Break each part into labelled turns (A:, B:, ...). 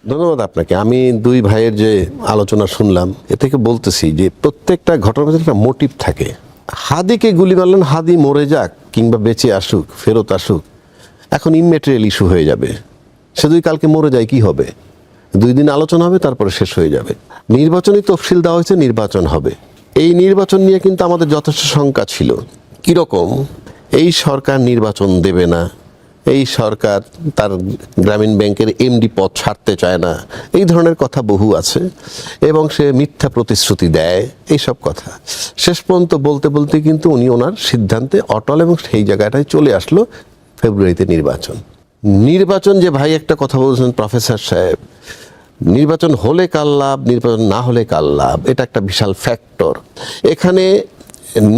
A: ধন্যবাদ আপনাকে। আমি দুই ভাইয়ের যে আলোচনা শুনলাম এ থেকে বলতেছি যে প্রত্যেকটা ঘটনার ভিতরে একটা মোটিভ থাকে। হাদিকে গুলি মারলেন, হাদি মরে যাক কিংবা বেঁচে আসুক, ফেরত আসুক, এখন ইমমেটেরিয়াল ইস্যু হয়ে যাবে। সে যদি কালকে মরে যায় কি হবে? 2 দিন আলোচনা হবে, তারপরে শেষ হয়ে যাবে। নির্বাচনী তফসিল দেওয়া হয়েছে, নির্বাচন হবে। এই নির্বাচন নিয়ে কিন্তু আমাদের যথেষ্ট শঙ্কা ছিল। কীরকম? এই সরকার নির্বাচন দেবে না, এই সরকার তার গ্রামীণ ব্যাংকের এমডি পদ ছাড়তে চায় না, এই ধরনের কথা বহু আছে এবং সে মিথ্যা প্রতিশ্রুতি দেয়, এইসব কথা। শেষ পর্যন্ত বলতে বলতে কিন্তু উনি ওনার সিদ্ধান্তে অটল এবং সেই জায়গাটায় চলে আসলো ফেব্রুয়ারিতে নির্বাচন। নির্বাচন যে ভাই একটা কথা বলছেন প্রফেসর সাহেব, নির্বাচন হলে কাল লাভ, নির্বাচন না হলে কাল লাভ, এটা একটা বিশাল ফ্যাক্টর এখানে।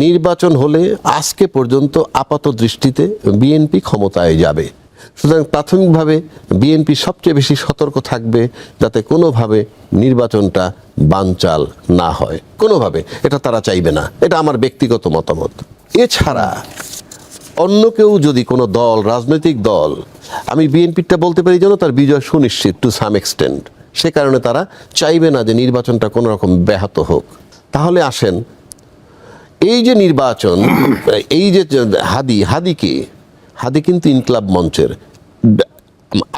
A: নির্বাচন হলে আজকে পর্যন্ত আপাত দৃষ্টিতে বিএনপি ক্ষমতায় যাবে। সুতরাং প্রাথমিকভাবে বিএনপি সবচেয়ে বেশি সতর্ক থাকবে যাতে কোনোভাবে নির্বাচনটা বানচাল না হয়, কোনোভাবে। এটা তারা চাইবে না, এটা আমার ব্যক্তিগত মতামত। এছাড়া অন্য কেউ যদি কোনো দল, রাজনৈতিক দল, আমি বিএনপিটা বলতে পারি যেন তার বিজয় সুনিশ্চিত টু সাম এক্সটেন্ট, সে কারণে তারা চাইবে না যে নির্বাচনটা কোনো রকম ব্যাহত হোক। তাহলে আসেন, এই যে নির্বাচন, এই যে হাদি কিন্তু ইনকলাব মঞ্চের,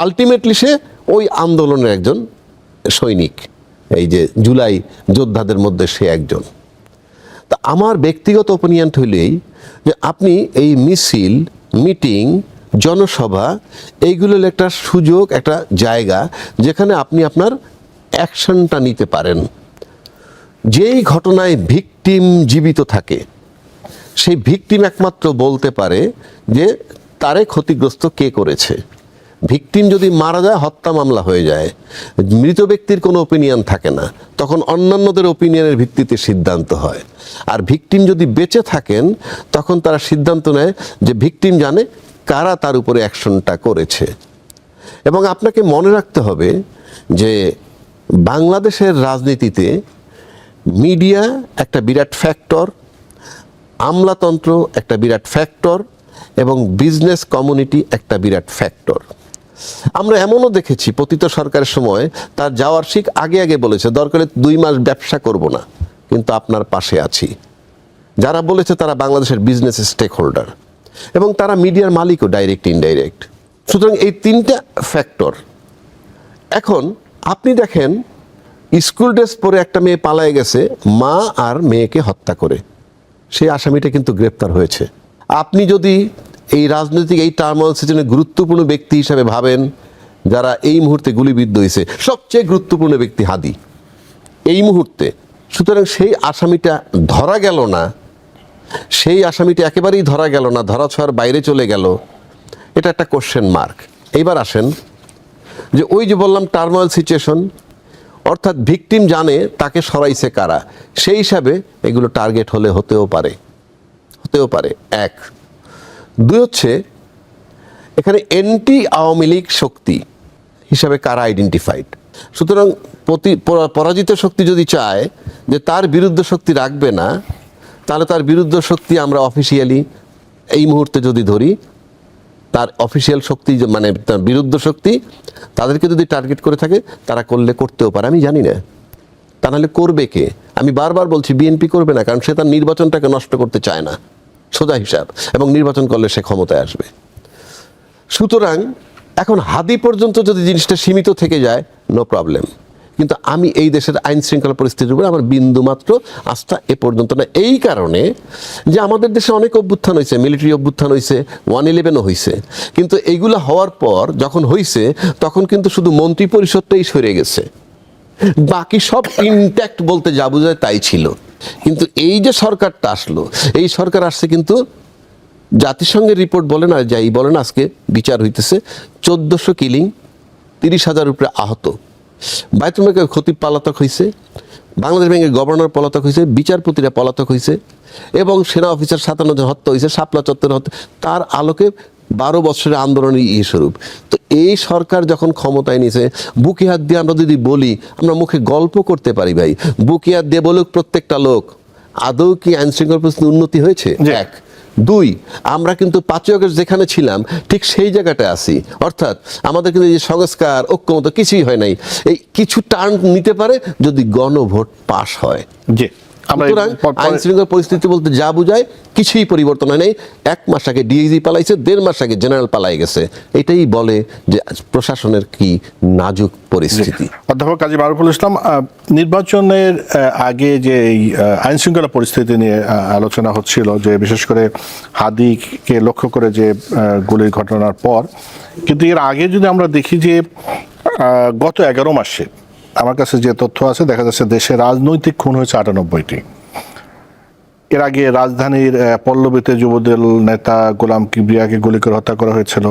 A: আলটিমেটলি সে ওই আন্দোলনের একজন সৈনিক, এই যে জুলাই যোদ্ধাদের মধ্যে সে একজন। তা আমার ব্যক্তিগত ওপিনিয়ন হইলেই যে আপনি এই মিছিল, মিটিং, জনসভা, এইগুলোর একটা সুযোগ, একটা জায়গা যেখানে আপনি আপনার অ্যাকশনটা নিতে পারেন। যেই ঘটনায় ভিকটিম জীবিত থাকে, সেই ভিকটিম একমাত্র বলতে পারে যে তারে ক্ষতিগ্রস্ত কে করেছে। ভিকটিম যদি মারা যায়, হত্যা মামলা হয়ে যায়, মৃত ব্যক্তির কোনো ওপিনিয়ন থাকে না, তখন অন্যান্যদের ওপিনিয়নের ভিত্তিতে সিদ্ধান্ত হয়। আর ভিকটিম যদি বেঁচে থাকেন, তখন তারা সিদ্ধান্ত নেয় যে ভিকটিম জানে কারা তার উপরে অ্যাকশনটা করেছে। এবং আপনাকে মনে রাখতে হবে যে বাংলাদেশের রাজনীতিতে মিডিয়া একটা বিরাট ফ্যাক্টর, আমলাতন্ত্র একটা বিরাট ফ্যাক্টর এবং বিজনেস কমিউনিটি একটা বিরাট ফ্যাক্টর। আমরা এমনও দেখেছি পতিত সরকারের সময় তার যাওয়ার ঠিক আগে আগে বলেছে দরকারে 2 মাস ব্যবসা করব না, কিন্তু আপনার পাশে আছি। যারা বলেছে তারা বাংলাদেশের বিজনেস স্টেক হোল্ডার এবং তারা মিডিয়ার মালিকও, ডাইরেক্ট ইনডাইরেক্ট। সুতরাং এই 3টা ফ্যাক্টর। এখন আপনি দেখেন, স্কুল ড্রেস পরে একটা মেয়ে পালায়ে গেছে মা আর মেয়েকে হত্যা করে, সেই আসামিটা কিন্তু গ্রেপ্তার হয়েছে। আপনি যদি এই রাজনৈতিক এই টার্মোয়াল সিজনে গুরুত্বপূর্ণ ব্যক্তি হিসাবে ভাবেন যারা এই মুহূর্তে গুলিবিদ্ধ হয়েছে, সবচেয়ে গুরুত্বপূর্ণ ব্যক্তি হাদি এই মুহূর্তে। সুতরাং সেই আসামিটা ধরা গেল না, সেই আসামিটা একেবারেই ধরা গেল না, ধরা ছোঁয়ার বাইরে চলে গেল, এটা একটা কোশ্চেন মার্ক। এইবার আসেন যে ওই যে বললাম টার্মোয়াল সিচুয়েশন, অর্থাৎ ভিকটিম জানে তাকে সরাইছে কারা, সেই হিসাবে এগুলো টার্গেট হতেও পারে। 1, 2 হচ্ছে এখানে অ্যান্টি আওয়ামী লীগ শক্তি হিসাবে কারা আইডেন্টিফাইড। সুতরাং পরাজিত শক্তি যদি চায় যে তার বিরুদ্ধ শক্তি রাখবে না, তাহলে তার বিরুদ্ধ শক্তি আমরা অফিসিয়ালি এই মুহূর্তে যদি ধরি, তার অফিসিয়াল শক্তি মানে তার বিরুদ্ধ শক্তি, তাদেরকে যদি টার্গেট করে থাকে, তারা করতেও পারে, আমি জানি না। তা নাহলে করবে কে? আমি বারবার বলছি বিএনপি করবে না, কারণ সে তার নির্বাচনটাকে নষ্ট করতে চায় না, সোজা হিসাব, এবং নির্বাচন করলে সে ক্ষমতায় আসবে। সুতরাং এখন হাদি পর্যন্ত যদি জিনিসটা সীমিত থেকে যায়, নো প্রবলেম। কিন্তু আমি এই দেশের আইন শৃঙ্খলা পরিস্থিতির উপরে আমার বিন্দুমাত্র আস্থা এ পর্যন্ত না। এই কারণে যে আমাদের দেশে অনেক অভ্যুত্থান হয়েছে, মিলিটারি অভ্যুত্থান হয়েছে, 111ও হয়েছে, কিন্তু এইগুলো হওয়ার পর যখন হয়েছে তখন কিন্তু শুধু মন্ত্রী পরিষদটাই সরে গেছে, বাকি সব ইনট্যাক্ট বলতে যা বোঝায় তাই ছিল। কিন্তু এই যে সরকারটা আসলো, এই সরকার আসছে কিন্তু জাতিসংঘের রিপোর্ট বলেন আর যাই বলেন, আজকে বিচার হইতেছে 1400 কিলিং, 30,000 উপরে আহত, বায়তুল মালের খতিব পলাতক হয়েছে, বাংলাদেশ ব্যাংকের গভর্নর পলাতক হয়েছে, বিচারপতিরা পলাতক হয়েছে এবং সেনা অফিসার 57 জন হত্যা হয়েছে, শাপলা চত্বরে হত্যা। তার আলোকে 12 বছরের আন্দোলনের স্বরূপ। তো এই সরকার যখন ক্ষমতায় নিয়েছে, বুকে হাত দিয়ে আমরা যদি বলি, আমরা মুখে গল্প করতে পারি ভাই, বুকে হাত দিয়ে বলুক প্রত্যেকটা লোক, আদৌ কি আইন শৃঙ্খলা পরিস্থিতি উন্নতি হয়েছে? 1, দুই, আমরা কিন্তু 5ই আগস্ট যেখানে ছিলাম ঠিক সেই জায়গাটায় আছি, অর্থাৎ আমাদের কিন্তু এই যে সংস্কার ঐক্যমত কিছুই হয় নাই। এই কিছু টার্ন নিতে পারে যদি গণভোট পাস হয়।
B: জি,
A: সুতরাং আইন শৃঙ্খলা পরিস্থিতি বলতে যা বোঝায় কিছুই পরিবর্তন হয় নাই। 1 মাস আগে ডিআইজি পালাইছে, 1.5 মাস আগে জেনারেল পালাই গেছে। এটাই বলে যে প্রশাসনের কি নাজুক পরিস্থিতি।
B: অধ্যাপক কাজী মারুফুল ইসলাম, নির্বাচনের আগে যে এই আইন শৃঙ্খলা পরিস্থিতি নিয়ে আলোচনা হচ্ছিল, যে বিশেষ করে হাদিকে লক্ষ্য করে যে গুলির ঘটনার পর, কিন্তু এর আগে যদি আমরা দেখি যে গত 11 মাসে আমার কাছে যে তথ্য আছে, দেখা যাচ্ছে দেশে রাজনৈতিক খুন হয়েছে 98টি। এর আগে রাজধানীর পল্লবীতে যুবদল নেতা গোলাম কিবরিয়াকে গুলি করে হত্যা করা হয়েছিল।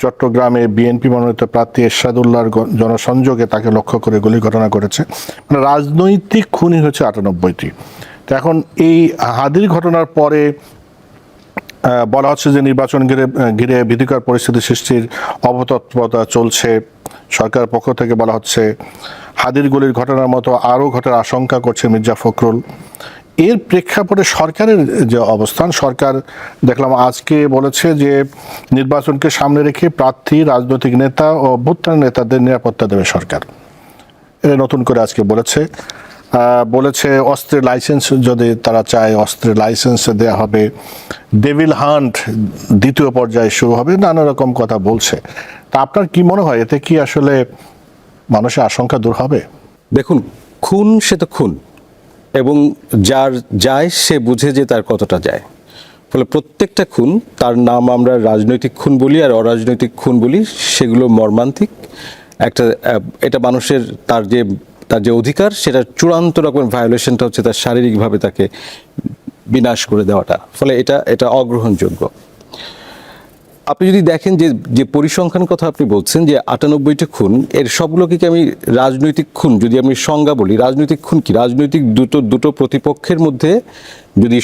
B: চট্টগ্রামে বিএনপি মনোনীত প্রার্থী এরশাদুল্লাহর জনসংযোগে তাকে লক্ষ্য করে গুলি ঘটনা করেছে। মানে রাজনৈতিক খুনই হচ্ছে 98টি। তো এখন এই হাদির ঘটনার পরে বলা হচ্ছে যে নির্বাচন ঘিরে ভীতিকর পরিস্থিতি সৃষ্টির অপতৎপরতা চলছে। সরকারের পক্ষ থেকে বলা হচ্ছে হাদির গুলির ঘটনার মতো আরও ঘটার আশঙ্কা করছে মির্জা ফখরুল। এর প্রেক্ষাপটে সরকারের যে অবস্থান, সরকার দেখলাম আজকে বলেছে যে নির্বাচনকে সামনে রেখে প্রার্থী, রাজনৈতিক নেতা ও অভ্যুত্থান নেতাদের নিরাপত্তা দেবে সরকার। এটা নতুন করে আজকে বলেছে অস্ত্রের লাইসেন্স যদি তারা চায় অস্ত্রের লাইসেন্স দেওয়া হবে, ডেভিল হান্ট 2য় পর্যায়ে শুরু হবে, নানা রকম কথা বলছে। তা আপনার কি মনে হয়, এতে কি আসলে মানুষের আশঙ্কা দূর হবে?
C: দেখুন, খুন সে তো খুন, এবং যার যায় সে বুঝে যে তার কতটা যায়। ফলে প্রত্যেকটা খুন, তার নাম আমরা রাজনৈতিক খুন বলি আর অরাজনৈতিক খুন বলি, সেগুলো মর্মান্তিক। এটা মানুষের তার যে অধিকার, সেটা চূড়ান্ত রকমের ভায়োলেশনটা হচ্ছে তার শারীরিকভাবে তাকে বিনাশ করে দেওয়াটা। ফলে এটা অগ্রহণযোগ্য। আপনি যদি দেখেন যে পরিসংখ্যান কথা আপনি বলছেন যে 98টি খুন, এর সবগুলোকে কি আমি রাজনৈতিক খুন যদি আমি সংজ্ঞা বলি, রাজনৈতিক খুন কি? রাজনৈতিক দুটো প্রতিপক্ষের মধ্যে যদি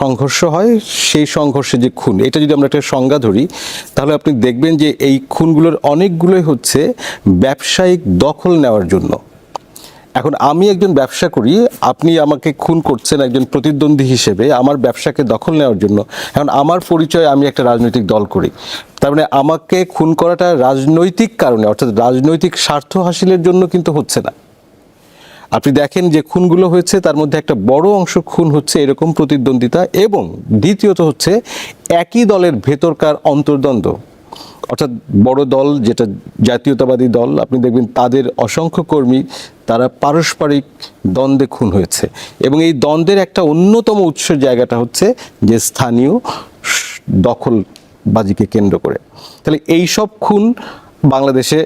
C: সংঘর্ষ হয়, সেই সংঘর্ষে যে খুন, এটা যদি আমরা একটা সংজ্ঞা ধরি, তাহলে আপনি দেখবেন যে এই খুনগুলোর অনেকগুলোই হচ্ছে ব্যবসায়িক দখল নেওয়ার জন্য। এখন আমি একজন ব্যবসা করি, আপনি আমাকে খুন করছেন একজন প্রতিদ্বন্দ্বী হিসেবে আমার ব্যবসাকে দখল নেওয়ার জন্য। এখন আমার পরিচয় আমি একটা রাজনৈতিক দল করি, তার মানে আমাকে খুন করাটা রাজনৈতিক কারণে, অর্থাৎ রাজনৈতিক স্বার্থ হাসিলের জন্য কিন্তু হচ্ছে না। আপনি দেখেন যে খুনগুলো হয়েছে, তার মধ্যে একটা বড় অংশ খুন হচ্ছে এরকম প্রতিদ্বন্দ্বিতা, এবং দ্বিতীয়ত হচ্ছে একই দলের ভেতরকার অন্তর্দ্বন্দ্ব। অর্থাৎ বড় দল যেটা জাতীয়তাবাদী দল, আপনি দেখবেন তাদের অসংখ্য কর্মী তারা পারস্পরিক দ্বন্দ্বে খুন হয়েছে, এবং এই দ্বন্দ্বের একটা অন্যতম উৎসের জায়গাটা হচ্ছে যে স্থানীয় দখলবাজিকে কেন্দ্র করে। তাহলে এই সব খুন বাংলাদেশে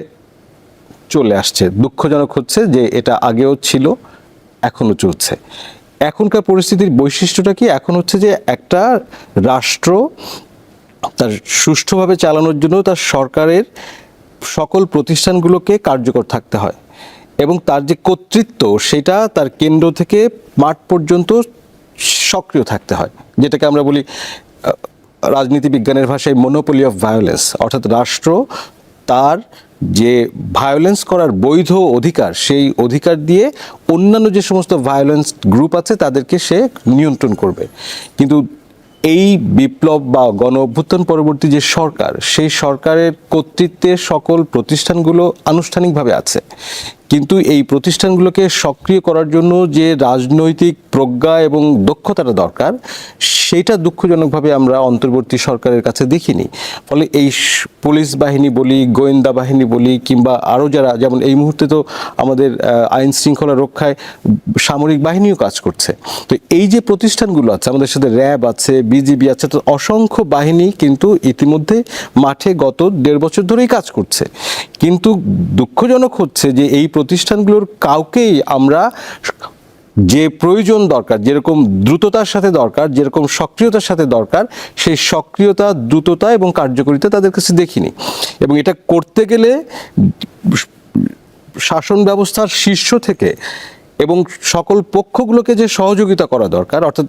C: চলে আসছে। দুঃখজনক হচ্ছে যে এটা আগেও ছিল, এখনও চলছে। এখনকার পরিস্থিতির বৈশিষ্ট্যটা কি? এখন হচ্ছে যে একটা রাষ্ট্র তার সুষ্ঠুভাবে চালানোর জন্য তার সরকারের সকল প্রতিষ্ঠানগুলোকে কার্যকর থাকতে হয়, এবং তার যে কর্তৃত্ব সেটা তার কেন্দ্র থেকে মাঠ পর্যন্ত সক্রিয় থাকতে হয়, যেটাকে আমরা বলি রাজনীতি বিজ্ঞানের ভাষায় মনোপলি অফ ভায়োলেন্স। অর্থাৎ রাষ্ট্র তার যে ভায়োলেন্স করার বৈধ অধিকার, সেই অধিকার দিয়ে অন্যান্য যে সমস্ত ভায়োলেন্স গ্রুপ আছে তাদেরকে সে নিয়ন্ত্রণ করবে। কিন্তু এই বিপ্লব বা গণ অভ্যুত্থান পরবর্তী যে সরকার, সেই সরকারের কর্তৃত্বে সকল প্রতিষ্ঠানগুলো আনুষ্ঠানিকভাবে আছে, কিন্তু এই প্রতিষ্ঠানগুলোকে সক্রিয় করার জন্য যে রাজনৈতিক প্রজ্ঞা এবং দক্ষতাটা দরকার, সেটা দুঃখজনকভাবে আমরা অন্তর্বর্তী সরকারের কাছে দেখিনি। ফলে এই পুলিশ বাহিনী বলি, গোয়েন্দা বাহিনী বলি, কিংবা আরও যারা, যেমন এই মুহূর্তে তো আমাদের আইন শৃঙ্খলা রক্ষায় সামরিক বাহিনীও কাজ করছে। তো এই যে প্রতিষ্ঠানগুলো আছে, আমাদের সাথে র্যাব আছে, বিজিবি আছে, তো অসংখ্য বাহিনী কিন্তু ইতিমধ্যে মাঠে গত 1.5 বছর ধরেই কাজ করছে। কিন্তু দুঃখজনক হচ্ছে যে এই প্রতিষ্ঠানগুলোর কাউকেই আমরা যে প্রয়োজন দরকার, যেরকম দ্রুততার সাথে দরকার, যেরকম সক্রিয়তার সাথে দরকার, সেই সক্রিয়তা, দ্রুততা এবং কার্যকারিতা তাদের কাছে দেখিনি। এবং এটা করতে গেলে শাসন ব্যবস্থার শীর্ষ থেকে এবং সকল পক্ষগুলোকে যে সহযোগিতা করা দরকার, অর্থাৎ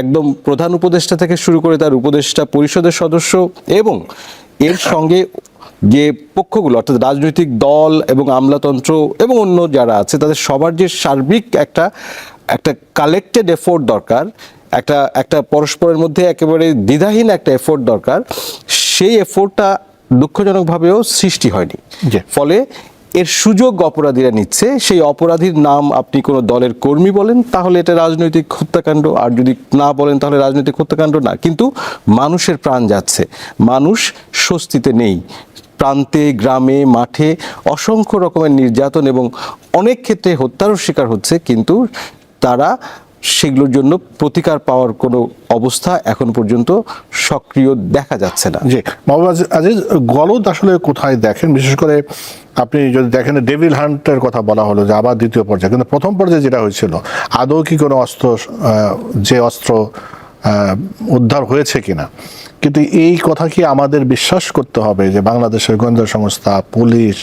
C: একদম প্রধান উপদেষ্টা থেকে শুরু করে তার উপদেষ্টা পরিষদের সদস্য এবং এর সঙ্গে যে পক্ষগুলো, অর্থাৎ রাজনৈতিক দল এবং আমলাতন্ত্র এবং অন্য যারা আছে, তাদের সবার যে সার্বিক একটা কালেক্টেড এফোর্ট দরকার, একটা একটা পরস্পরের মধ্যে একেবারে দ্বিধাহীন একটা এফোর্ট দরকার, সেই এফোর্টটা দুঃখজনকভাবেও সৃষ্টি হয়নি।
B: জি।
C: ফলে এর সুযোগ অপরাধীরা নিচ্ছে। সেই অপরাধীর নাম আপনি কোনো দলের কর্মী বলেন তাহলে এটা রাজনৈতিক হত্যাকাণ্ড, আর যদি না বলেন তাহলে রাজনৈতিক হত্যাকাণ্ড না। কিন্তু মানুষের প্রাণ যাচ্ছে, মানুষ স্বস্তিতে নেই। প্রান্তে, গ্রামে, মাঠে অসংখ্য রকমের নির্যাতন এবং অনেক ক্ষেত্রে হত্যারও শিকার হচ্ছে, কিন্তু তারা সেগুলোর জন্য প্রতিকার পাওয়ার কোনো অবস্থা এখন পর্যন্ত সক্রিয় দেখা যাচ্ছে না।
B: জি, মোহাম্মদ আজিজ, গলদ আসলে কোথায় দেখেন? বিশেষ করে আপনি যদি দেখেন ডেভিল হান্টের কথা বলা হলো যে আবার দ্বিতীয় পর্যায়ে, কিন্তু প্রথম পর্যায়ে যেটা হয়েছিল আদৌ কি কোনো অস্ত্র, যে অস্ত্র উদ্ধার হয়েছে কিনা? কিন্তু এই কথা কি আমাদের বিশ্বাস করতে হবে যে বাংলাদেশের গোয়েন্দা সংস্থা, পুলিশ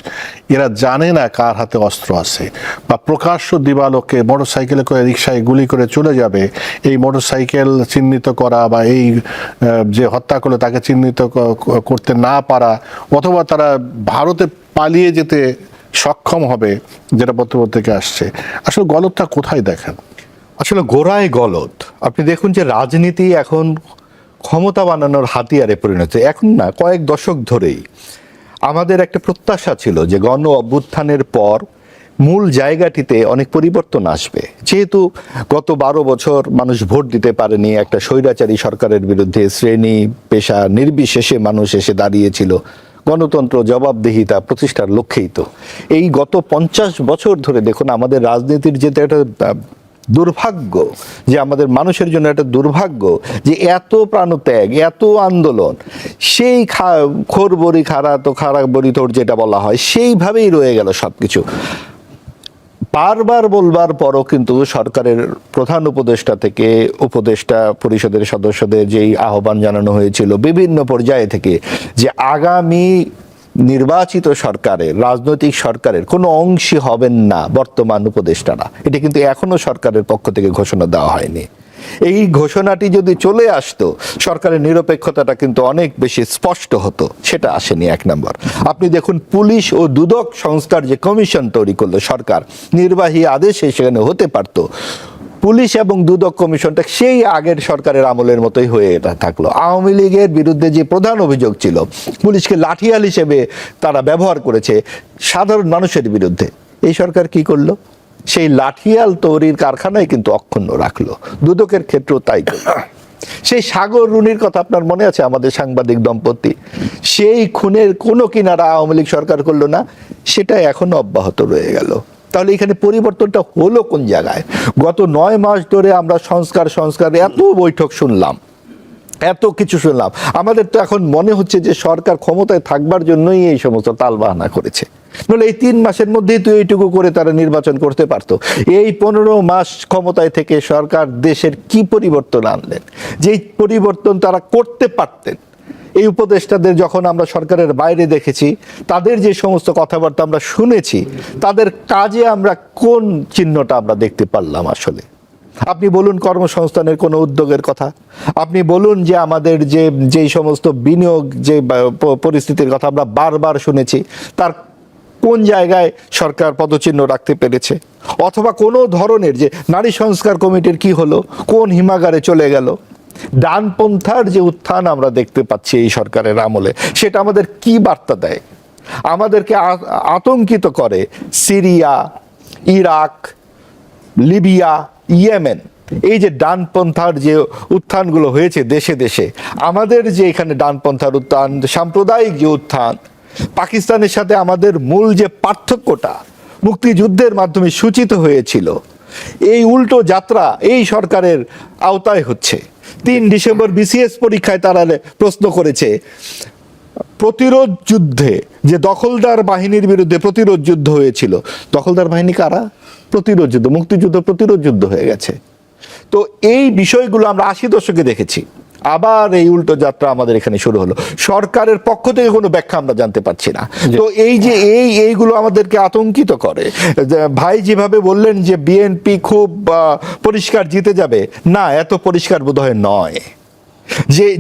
B: এরা জানে না কার হাতে অস্ত্র আছে? বা প্রকাশ্য দিবালোকে মোটরসাইকেলে করে, রিক্সায় গুলি করে চলে যাবে, এই মোটরসাইকেল চিহ্নিত করা বা এই যে হত্যা করলো তাকে চিহ্নিত করতে না পারা, অথবা তারা ভারতে পালিয়ে যেতে সক্ষম হবে, যেটা পত্রপত্রিকা আসছে। আসলে গলদটা কোথায় দেখেন?
D: আসলে গোড়ায় গলদ। আপনি দেখুন যে রাজনীতি এখন ক্ষমতা বানানোর হাতিয়ারে পরিণত। এখন না, কয়েক দশক ধরেই আমাদের একটা প্রত্যাশা ছিল যে গণ অভ্যুত্থানের পর মূল জায়গাটিতে অনেক পরিবর্তন আসবে। যেহেতু গত 12 বছর মানুষ ভোট দিতে পারেনি, একটা স্বৈরাচারী সরকারের বিরুদ্ধে শ্রেণী পেশা নির্বিশেষে মানুষ এসে দাঁড়িয়েছিল গণতন্ত্র, জবাবদিহিতা প্রতিষ্ঠার লক্ষ্যেই। তো এই গত 50 বছর ধরে দেখুন আমাদের রাজনীতির যে একটা দুর্ভাগ্য, যে আমাদের মানুষের জন্য একটা দুর্ভাগ্য যে এত প্রাণত্যাগ, এত আন্দোলন, সেই খোরবরি খাড়া তো খাড়া বরি তোর যেটা বলা হয়, সেইভাবেই রয়ে গেল সবকিছু। বারবার বলবার পরও কিন্তু সরকারের প্রধান উপদেষ্টা থেকে উপদেষ্টা পরিষদের সদস্যদের যেই আহ্বান জানানো হয়েছিল বিভিন্ন পর্যায়ে থেকে যে আগামী নির্বাচিত সরকারের, রাজনৈতিক সরকারের কোনো অংশী হবেন না বর্তমান উপদেষ্টারা, এটা কিন্তু এখনো সরকারের পক্ষ থেকে ঘোষণা দেওয়া হয়নি। এই ঘোষণাটি যদি চলে আসতো সরকারের নিরপেক্ষতাটা কিন্তু অনেক বেশি স্পষ্ট হতো, সেটা আসেনি। এক নম্বর, আপনি দেখুন পুলিশ ও দুদক সংস্থার যে কমিশন তৈরি করলো সরকার, নির্বাহী আদেশে সেখানে হতে পারতো। পুলিশ এবং দুদক কমিশনটা সেই আগের সরকারের আমলের মতোই হয়ে থাকলো। আওয়ামী লীগের বিরুদ্ধে যে প্রধান অভিযোগ ছিল পুলিশকে লাঠিয়াল হিসেবে তারা ব্যবহার করেছে সাধারণ মানুষের বিরুদ্ধে, এই সরকার কি করলো? সেই লাঠিয়াল তৈরির কারখানায় কিন্তু অক্ষুণ্ণ রাখলো। দুদকের ক্ষেত্রেও তাই করলো। সেই সাগর রুনির কথা আপনার মনে আছে, আমাদের সাংবাদিক দম্পতি, সেই খুনের কোনো কিনারা আওয়ামী লীগ সরকার করলো না, সেটা এখনো অব্যাহত রয়ে গেল। তাহলে এখানে পরিবর্তনটা হলো কোন জায়গায়? গত 9 মাস ধরে আমরা সংস্কার এত বৈঠক শুনলাম, এত কিছু শুনলাম, আমাদের তো এখন মনে হচ্ছে যে সরকার ক্ষমতায় থাকবার জন্যই এই সমস্ত তালবাহানা করেছে। নইলে এই 3 মাসের মধ্যেই তো এইটুকু করে তারা নির্বাচন করতে পারতো। এই 15 মাস ক্ষমতায় থেকে সরকার দেশের কি পরিবর্তন আনলেন? যেই পরিবর্তন তারা করতে পারতেন, এই উপদেষ্টাদের যখন আমরা সরকারের বাইরে দেখেছি, তাদের যে সমস্ত কথাবার্তা আমরা শুনেছি, তাদের কাজে আমরা কোন চিহ্নটা আমরা দেখতে পারলাম আসলে? আপনি বলুন কর্মসংস্থানের কোনো উদ্যোগের কথা, আপনি বলুন যে আমাদের যেই সমস্ত বিনিয়োগ যে পরিস্থিতির কথা আমরা বারবার শুনেছি, তার কোন জায়গায় সরকার পদচিহ্ন রাখতে পেরেছে? অথবা কোনো ধরনের যে নারী সংস্কার কমিটির কি হলো, কোন হিমাগারে চলে গেল? ডানপন্থার যে উত্থান আমরা দেখতে পাচ্ছি এই সরকারের আমলে, সেটা আমাদের কি বার্তা দেয়? আমাদেরকে আতঙ্কিত করে সিরিয়া, ইরাক, লিবিয়া, ইয়েমেন, এই যে ডানপন্থার যে উত্থানগুলো হয়েছে দেশে দেশে, আমাদের যে এখানে ডানপন্থার উত্থান, সাম্প্রদায়িক যে উত্থান, পাকিস্তানের সাথে আমাদের মূল যে পার্থক্যটা মুক্তিযুদ্ধের মাধ্যমে সূচিত হয়েছিল, এই উল্টো যাত্রা এই সরকারের আওতায় হচ্ছে। 3 ডিসেম্বর বিসিএস পরীক্ষায় তারা প্রশ্ন করেছে প্রতিরোধ যুদ্ধে যে দখলদার বাহিনীর বিরুদ্ধে প্রতিরোধ যুদ্ধ হয়েছিল, দখলদার বাহিনী কারা? প্রতিরোধ যুদ্ধ, মুক্তিযুদ্ধ প্রতিরোধ যুদ্ধ হয়ে গেছে। তো এই বিষয়গুলো আমরা 80 দশকে দেখেছি, আবার এই উল্টো যাত্রা আমাদের এখানে শুরু হলো। সরকারের পক্ষ থেকে কোনো ব্যাখ্যা আমরা জানতে পারছি না। তো এই যে এইগুলো আমাদেরকে আতঙ্কিত করে। ভাই যেভাবে বললেন যে বিএনপি খুব পরিষ্কার জিতে যাবে, না, এত পরিষ্কার বোধহয় নয়।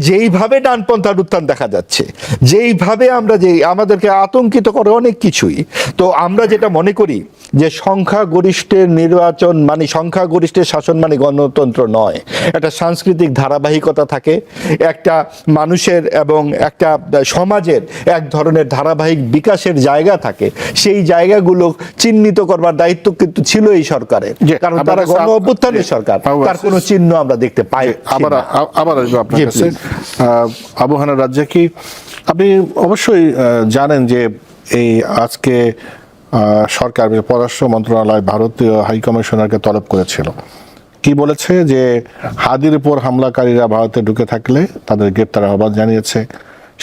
D: যেইভাবে ডানপন্থার উত্থান দেখা যাচ্ছে, যেইভাবে আমরা আমাদেরকে আতঙ্কিত করে অনেক কিছুই, তো আমরা যেটা মনে করি যে সংখ্যাগরিষ্ঠের নির্বাচন মানে সংখ্যাগরিষ্ঠের শাসন মানে গণতন্ত্র নয়। একটা সাংস্কৃতিক ধারাবাহিকতা থাকে, একটা মানুষের এবং একটা সমাজের এক ধরনের ধারাবাহিক বিকাশের জায়গা থাকে। সেই জায়গাগুলো চিহ্নিত করবার দায়িত্ব কিন্তু ছিল এই সরকারের, কারণ তারা গণ অভ্যুত্থানের সরকার, তার কোনো চিহ্ন আমরা দেখতে পাই।
B: আবার আসবো আপনার কাছে। আবু হানা রাজ্জাকি, আপনি অবশ্যই জানেন যে এই আজকে সরকার পররাষ্ট্র মন্ত্রণালয় ভারতীয় হাই কমিশনারকে তলব করেছিল। কি বলেছে যে হাদির উপর হামলাকারীরা ভারতে ঢুকে থাকলে তাদের গ্রেপ্তার আহ্বান জানিয়েছে।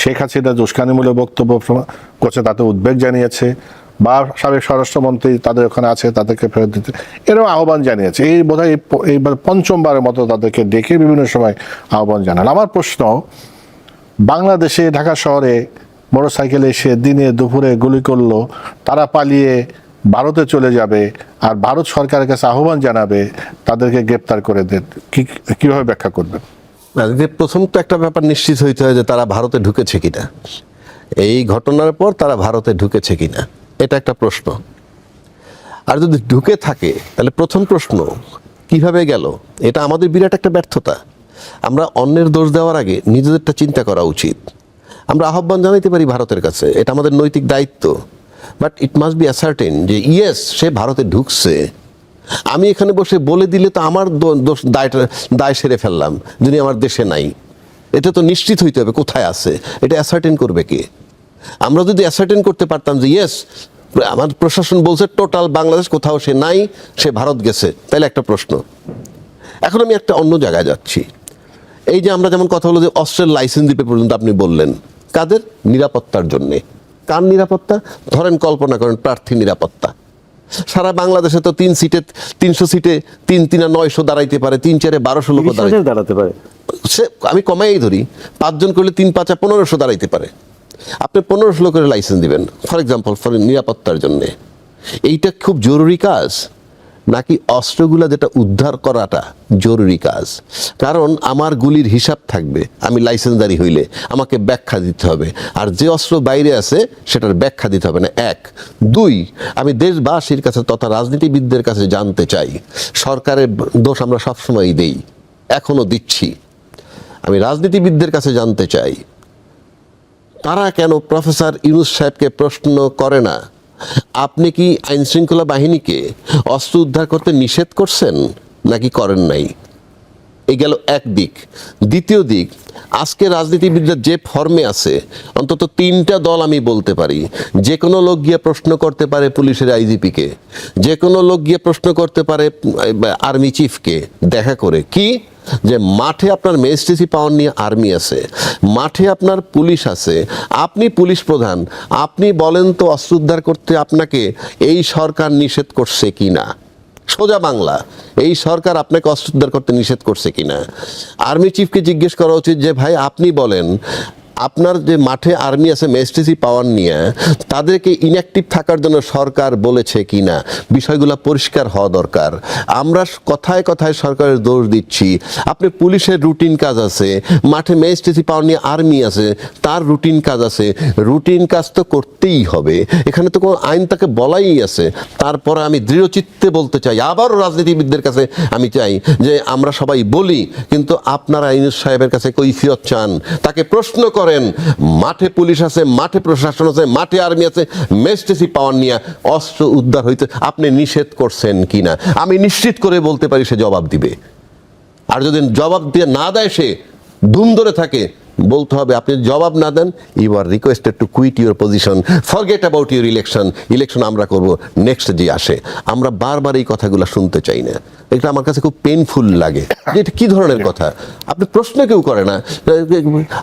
B: শেখ হাসিনা উস্কানিমূলক বক্তব্য করছে, তাতে উদ্বেগ জানিয়েছে, বা সাবেক স্বরাষ্ট্রমন্ত্রী তাদের ওখানে আছে তাদেরকে ফেরত দিতে এরকম আহ্বান জানিয়েছে। এই বোধহয় এইবার পঞ্চমবারের মতো তাদেরকে ডেকে বিভিন্ন সময় আহ্বান জানান। আমার প্রশ্ন, বাংলাদেশে ঢাকা শহরে মোটরসাইকেলে এসে দিনে দুপুরে গুলি করলো, তারা পালিয়ে ভারতে চলে যাবে আর ভারত সরকারের কাছে আহ্বান জানাবে তাদেরকে গ্রেপ্তার করে দেন, কিভাবে ব্যাখ্যা করবেন?
A: প্রথম তো একটা ব্যাপার নিশ্চিত হইতে হয় যে তারা ভারতে ঢুকেছে কিনা, এই ঘটনার পর তারা ভারতে ঢুকেছে কিনা, এটা একটা প্রশ্ন। আর যদি ঢুকে থাকে তাহলে প্রথম প্রশ্ন কিভাবে গেল, এটা আমাদের বিরাট একটা ব্যর্থতা। আমরা অন্যের দোষ দেওয়ার আগে নিজেদেরটা চিন্তা করা উচিত। আমরা আহ্বান জানাইতে পারি ভারতের কাছে, এটা আমাদের নৈতিক দায়িত্ব, but it must be ascertain যে ইয়েস সে ভারতে ঢুকছে। আমি এখানে বসে বলে দিলে তো আমার দোষ দায় সেরে ফেললাম, যিনি আমার দেশে নাই। এটা তো নিশ্চিত হইতে হবে কোথায় আছে, এটা অ্যাসার্টেন করবে কে? আমরা যদি অ্যাসার্টেন করতে পারতাম যে ইয়েস আমার প্রশাসন বলছে টোটাল বাংলাদেশ কোথাও সে নাই, সে ভারত গেছে, তাহলে একটা প্রশ্ন। এখন আমি একটা অন্য জায়গায় যাচ্ছি। এই যে আমরা যেমন কথা হলো যে অস্ত্রের লাইসেন্স দিতে পর্যন্ত আপনি বললেন, কাদের? নিরাপত্তার জন্যে। কার নিরাপত্তা? ধরেন কল্পনা করেন প্রার্থী নিরাপত্তা। সারা বাংলাদেশে তো 300 সিটে 3 900 দাঁড়াইতে পারে, 3 4 1200 লোক
C: দাঁড়াতে পারে।
A: সে আমি কমাই ধরি, 5 জন করলে 3 5 1500 দাঁড়াইতে পারে। আপনি 1500 লোকের লাইসেন্স দিবেন ফর এক্সাম্পল ফর নিরাপত্তার জন্যে। এইটা খুব জরুরি কাজ নাকি অস্ত্রগুলা যেটা উদ্ধার করাটা জরুরি কাজ? কারণ আমার গুলির হিসাব থাকবে, আমি লাইসেন্সদারি হইলে আমাকে ব্যাখ্যা দিতে হবে, আর যে অস্ত্র বাইরে আছে সেটার ব্যাখ্যা দিতে হবে না। 1 2 আমি দেশবাসীর কাছে তথা রাজনীতিবিদদের কাছে জানতে চাই, সরকারের দোষ আমরা সবসময়ই দেই, এখনো দিচ্ছি। আমি রাজনীতিবিদদের কাছে জানতে চাই তারা কেন প্রফেসর ইউনূস সাহেবকে প্রশ্ন করে না, আপনি কি আইনশৃঙ্খলা বাহিনীকে অস্ত্র উদ্ধার করতে নিষেধ করছেন নাকি করেন নাই? এই গেল এক দিক। দ্বিতীয় দিক, আজকে রাজনীতিবিদরা যে ফর্মে আছে, অন্তত 3টা দল আমি বলতে পারি, যে কোনো লোক গিয়ে প্রশ্ন করতে পারে পুলিশের আইজিপিকে, যে কোনো লোক গিয়ে প্রশ্ন করতে পারে আর্মি চিফকে দেখা করে, কি যে মাঠে আপনার ম্যাজিস্ট্রেসি পাওয়ার নিয়ে আর্মি আছে, মাঠে আপনার পুলিশ আছে, আপনি পুলিশ প্রধান, আপনি বলেন তো অস্ত্র উদ্ধার করতে আপনাকে এই সরকার নিষেধ করছে কি না? সোজা বাংলা, এই সরকার আপনাকে অস্ত্র উদ্ধার করতে নিষেধ করছে কিনা? আর্মি চিফকে জিজ্ঞেস করা উচিত যে ভাই আপনি বলেন আপনার যে মাঠে আর্মি আছে ম্যাজিস্ট্রেসি পাওয়ার নিয়ে, তাদেরকে ইনঅ্যাক্টিভ থাকার জন্য সরকার বলেছে কিনা? বিষয়গুলো পরিষ্কার হওয়া দরকার। আমরা কথায় কথায় সরকারের দোষ দিচ্ছি। আপনি পুলিশের রুটিন কাজ আছে, মাঠে ম্যাজিস্ট্রেসি পাওয়ার নিয়ে আর্মি আছে, তার রুটিন কাজ আছে, রুটিন কাজ তো করতেই হবে। এখানে তো কোনো আইন তাকে বলাই আছে। তারপরে আমি দৃঢ়চিত্তে বলতে চাই, আবারও রাজনীতিবিদদের কাছে আমি চাই যে আমরা সবাই বলি, কিন্তু আপনারা ইউনূস সাহেবের কাছে কৈফিয়ত চান, তাকে প্রশ্ন করেন, মাঠে পুলিশ আছে, মাঠে প্রশাসন আছে, মাঠে আর্মি আছে, ম্যাজিস্ট্রেসি পাওয়ার নিয়ে অস্ত্র উদ্ধার হইতে আপনি নিষেধ করছেন কিনা? আমি নিশ্চিত করে বলতে পারি সে জবাব দিবে। আর যদি জবাব দিয়ে না দেয়, সে ধুম ধরে থাকে, বলতে হবে আপনি জবাব না দেন, you are requested to quit your position, forget about your election আমরা করব, নেক্সট যে আসে। আমরা বারবার এই কথাগুলো শুনতে চাই না, এটা আমার কাছে খুব পেইনফুল লাগে যে এটা কী ধরনের কথা, আপনি প্রশ্ন কেউ করে না।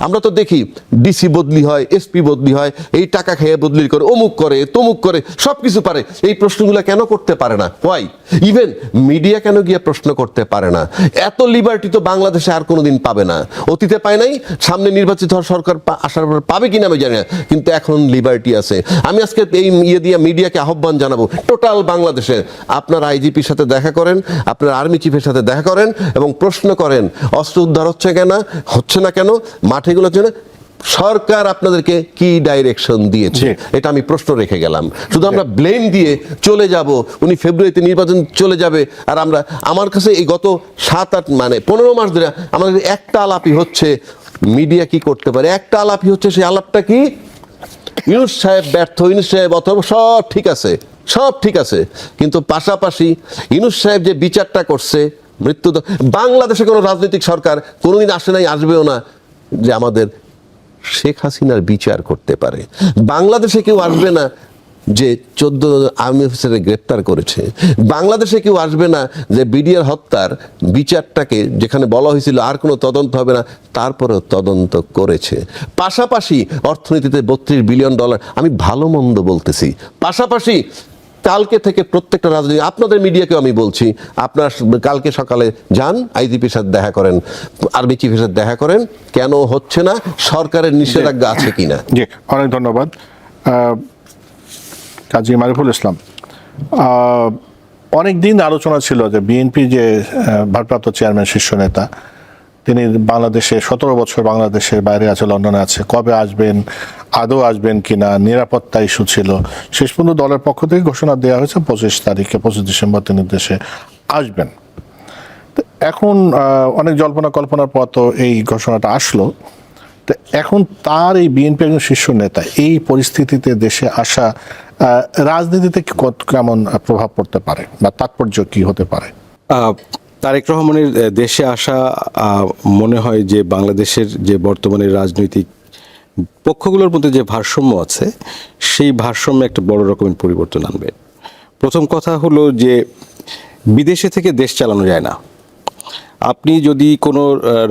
A: আমরা তো দেখি ডিসি বদলি হয়, এসপি বদলি হয়, এই টাকা খেয়ে বদলি করে, অমুক করে, তমুক করে, সব কিছু পারে। এই প্রশ্নগুলো কেন করতে পারে না? হোয়াই? ইভেন মিডিয়া কেন গিয়ে প্রশ্ন করতে পারে না? এত লিবার্টি তো বাংলাদেশে আর কোনোদিন পাবে না, অতীতে পায় নাই, সামনে সামনে নির্বাচিত হওয়ার সরকার আসার পর পাবে কিনা আমি জানি না, কিন্তু এখন লিবার্টি আছে। আমি আজকে এই দিয়ে মিডিয়াকে আহ্বান জানাবো, টোটাল বাংলাদেশে আপনার আইজিপির সাথে দেখা করেন, আপনার আর্মি চিফের সাথে দেখা করেন এবং প্রশ্ন করেন অস্ত্র উদ্ধার হচ্ছে না কেন, মাঠেগুলোর জন্য সরকার আপনাদেরকে কি ডাইরেকশন দিয়েছে, এটা আমি প্রশ্ন রেখে গেলাম। শুধু আমরা ব্লেম দিয়ে চলে যাব, উনি ফেব্রুয়ারিতে নির্বাচন চলে যাবে, আর আমরা, আমার কাছে এই গত 7-8 মানে 15 মাস ধরে আমাদের একটা আলাপই হচ্ছে মিডিয়া কি করতে পারে, একটা আলাপই হচ্ছে, সেই আলাপটা কি ইউনূস সাহেব ব্যর্থ, ইউনূস সাহেব অথবা সব ঠিক আছে, কিন্তু পাশাপাশি ইউনূস সাহেব যে বিচারটা করছে মৃত্যু, বাংলাদেশে কোনো রাজনৈতিক সরকার কোনোদিন আসে নাই, আসবেও না যে আমাদের শেখ হাসিনার বিচার করতে পারে। বাংলাদেশে কেউ আসবে না যে 14 আর্মি অফিসারে গ্রেপ্তার করেছে, বাংলাদেশে কেউ আসবে না যে বিডিআর হত্যার বিচারটাকে, যেখানে বলা হয়েছিল আর কোনো তদন্ত হবে না, তারপরেও তদন্ত করেছে। পাশাপাশি অর্থনীতিতে $32 বিলিয়ন, আমি ভালো মন্দ বলতেছি, পাশাপাশি কালকে থেকে প্রত্যেকটা রাজনীতি, আপনাদের মিডিয়াকেও আমি বলছি, আপনার কালকে সকালে যান, আইজিপির সাথে দেখা করেন, আর্মি চিফের সাথে দেখা করেন, কেন হচ্ছে না, সরকারের নিষেধাজ্ঞা আছে কিনা।
B: জি, অনেক ধন্যবাদ কাজী মারিফুল ইসলাম। অনেক দিন আলোচনা ছিল যে বিএনপি যে ভারপ্রাপ্ত চেয়ারম্যান শীর্ষ নেতা, তিনি বাংলাদেশে 17 বছর বাংলাদেশের বাইরে আছে, লন্ডনে আছে, কবে আসবেন, আদৌ আসবেন কিনা, নিরাপত্তা ইস্যু ছিল। শেষ পর্যন্ত দলের পক্ষ থেকে ঘোষণা দেওয়া হয়েছে 25 ডিসেম্বর তিনি দেশে আসবেন। তো এখন অনেক জল্পনা কল্পনার পর তো এই ঘোষণাটা আসলো। তো এখন তার এই বিএনপি একজন শীর্ষ নেতা এই পরিস্থিতিতে দেশে আসা রাজনীতিতে কেমন প্রভাব পড়তে পারে বা তাৎপর্য কি হতে পারে?
C: তারেক রহমানের দেশে আসা মনে হয় যে বাংলাদেশের যে বর্তমানে রাজনৈতিক পক্ষগুলোর মধ্যে যে ভারসাম্য আছে, সেই ভারসাম্যে একটা বড় রকমের পরিবর্তন আনবে। প্রথম কথা হলো যে বিদেশে থেকে দেশ চালানো যায় না। আপনি যদি কোনো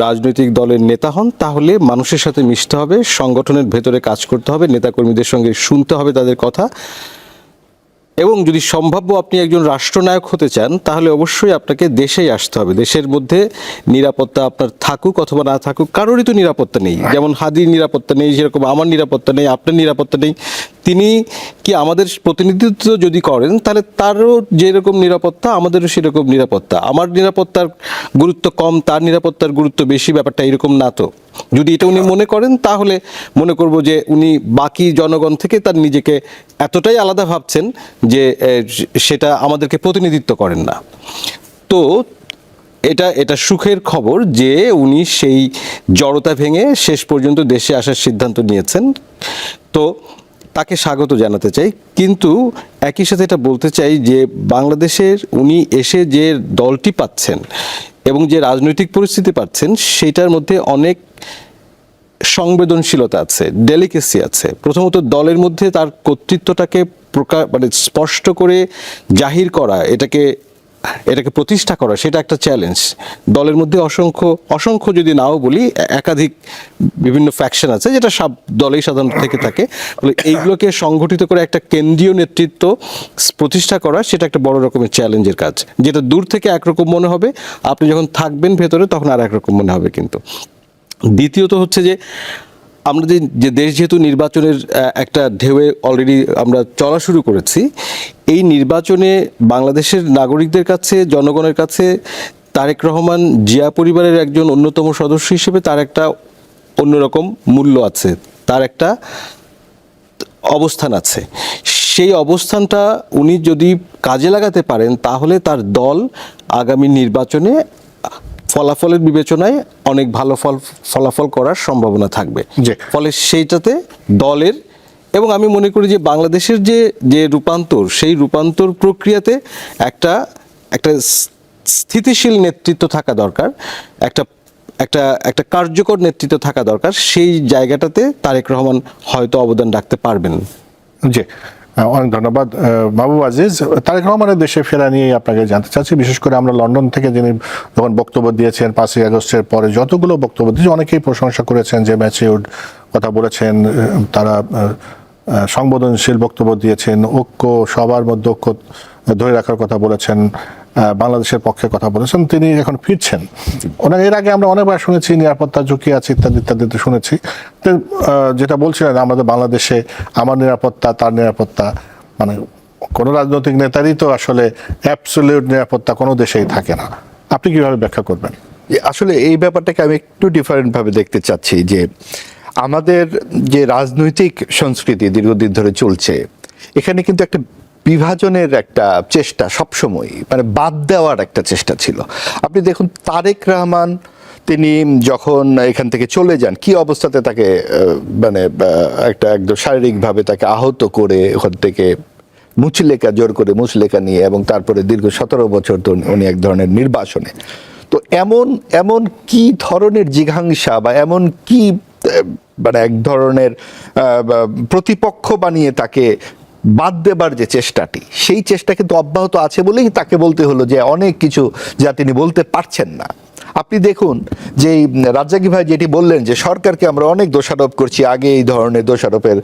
C: রাজনৈতিক দলের নেতা হন, তাহলে মানুষের সাথে মিশতে হবে, সংগঠনের ভেতরে কাজ করতে হবে, নেতাকর্মীদের সঙ্গে শুনতে হবে তাদের কথা, এবং যদি সম্ভাব্য আপনি একজন রাষ্ট্রনায়ক হতে চান, তাহলে অবশ্যই আপনাকে দেশেই আসতে হবে। দেশের মধ্যে নিরাপত্তা আপনার থাকুক অথবা না থাকুক, কারোরই তো নিরাপত্তা নেই। যেমন হাদির নিরাপত্তা নেই, সেরকম আমার নিরাপত্তা নেই, আপনার নিরাপত্তা নেই। তিনি কি আমাদের প্রতিনিধিত্ব যদি করেন, তাহলে তারও যেরকম নিরাপত্তা, আমাদেরও সেরকম নিরাপত্তা। আমার নিরাপত্তার গুরুত্ব কম, তার নিরাপত্তার গুরুত্ব বেশি, ব্যাপারটা এরকম না তো। যদি এটা উনি মনে করেন, তাহলে মনে করব যে উনি বাকি জনগণ থেকে তার নিজেকে এতটাই আলাদা ভাবছেন যে সেটা আমাদেরকে প্রতিনিধিত্ব করেন না। তো এটা সুখের খবর যে উনি সেই জড়তা ভেঙে শেষ পর্যন্ত দেশে আসার সিদ্ধান্ত নিয়েছেন। তো তাকে স্বাগত জানাতে চাই, কিন্তু একই সাথে এটা বলতে চাই যে বাংলাদেশের উনি এসে যে দলটি পাচ্ছেন এবং যে রাজনৈতিক পরিস্থিতি পাচ্ছেন, সেটার মধ্যে অনেক সংবেদনশীলতা আছে, ডেলিকেসি আছে। প্রথমত দলের মধ্যে তার কর্তৃত্বটাকে মানে স্পষ্ট করে জাহির করা, এটাকে প্রতিষ্ঠা করা, সেটা একটা চ্যালেঞ্জ। দলের মধ্যে অসংখ্য যদি নাও বলি, একাধিক বিভিন্ন ফ্যাকশন আছে, যেটা সব দলেই সাধারণত থেকে থাকে। এইগুলোকে সংগঠিত করে একটা কেন্দ্রীয় নেতৃত্ব প্রতিষ্ঠা করা, সেটা একটা বড় রকমের চ্যালেঞ্জের কাজ, যেটা দূর থেকে একরকম মনে হবে, আপনি যখন থাকবেন ভেতরে তখন আর একরকম মনে হবে। কিন্তু দ্বিতীয়ত হচ্ছে যে আমরা যে দেশ যেহেতু নির্বাচনের একটা ঢেউয়ে অলরেডি আমরা চলা শুরু করেছি, এই নির্বাচনে বাংলাদেশের নাগরিকদের কাছে, জনগণের কাছে তারেক রহমান জিয়া পরিবারের একজন অন্যতম সদস্য হিসেবে তার একটা অন্যরকম মূল্য আছে, তার একটা অবস্থান আছে। সেই অবস্থানটা উনি যদি কাজে লাগাতে পারেন, তাহলে তার দল আগামী নির্বাচনে ফলাফলের বিবেচনায় অনেক ভালো ফলাফল করার সম্ভাবনা থাকবে। ফলে সেইটাতে দলের, এবং আমি মনে করি যে বাংলাদেশের যে রূপান্তর, সেই রূপান্তর প্রক্রিয়াতে একটা স্থিতিশীল নেতৃত্ব থাকা দরকার, একটা কার্যকর নেতৃত্ব থাকা দরকার। সেই জায়গাটাতে তারেক রহমান হয়তো অবদান রাখতে পারবেন।
B: জি, অনেক ধন্যবাদ মাহবুব আজিজ। তারেক রহমানের দেশে ফেরা নিয়ে আপনাকে জানতে চাচ্ছি। বিশেষ করে আমরা লন্ডন থেকে যিনি যখন বক্তব্য দিয়েছেন 5ই আগস্টের পরে যতগুলো বক্তব্য দিয়েছে, অনেকেই প্রশংসা করেছেন যে ম্যাচিউরড কথা বলেছেন, তারা সংবেদনশীল বক্তব্য দিয়েছেন, ঐক্য, সবার মধ্যে ঐক্য ধরে রাখার কথা বলেছেন, বাংলাদেশের পক্ষে কথা বলেছেন, তিনি এখন ফিরছেন। ওনার এর আগে আমরা অনেকবার শুনেছি নিরাপত্তা ঝুঁকি আছে ইত্যাদি ইত্যাদি তো শুনেছি। তো যেটা বলছিলেন আমাদের বাংলাদেশে আমার নিরাপত্তা তার নিরাপত্তা, মানে কোনো রাজনৈতিক নেতারই তো আসলে অ্যাবসলিউট নিরাপত্তা কোনো দেশেই থাকে না। আপনি কিভাবে ব্যাখ্যা করবেন?
D: আসলে এই ব্যাপারটাকে আমি একটু ডিফারেন্ট ভাবে দেখতে চাচ্ছি যে আমাদের যে রাজনৈতিক সংস্কৃতি দীর্ঘদিন ধরে চলছে, এখানে কিন্তু একটা বিভাজনের একটা চেষ্টা সবসময়, মানে বাদ দেওয়ার একটা চেষ্টা ছিল। আপনি দেখুন তারেক রহমান তিনি যখন এখান থেকে চলে যান, কি অবস্থাতে তাকে মানে একটা একদম শারীরিকভাবে তাকে আহত করে ওখান থেকে মুচলেকা, জোর করে মুচলেকা নিয়ে, এবং তারপরে দীর্ঘ 17 বছর তো উনি এক ধরনের নির্বাসনে। তো এমন এমন কি ধরনের জিঘাংসা বা এমন কি মানে এক ধরনের প্রতিপক্ষ বানিয়ে তাকে বাদ দেবার যে চেষ্টাটি, সেই চেষ্টা কিন্তু অব্যাহত আছে বলেই তাকে বলতে হলো যে অনেক কিছু যা তিনি বলতে পারছেন না। আপনি দেখুন যে রাজ্জাকি ভাই যেটি বললেন যে সরকারকে আমরা অনেক দোষারোপ করছি, আগে এই ধরনের দোষারোপের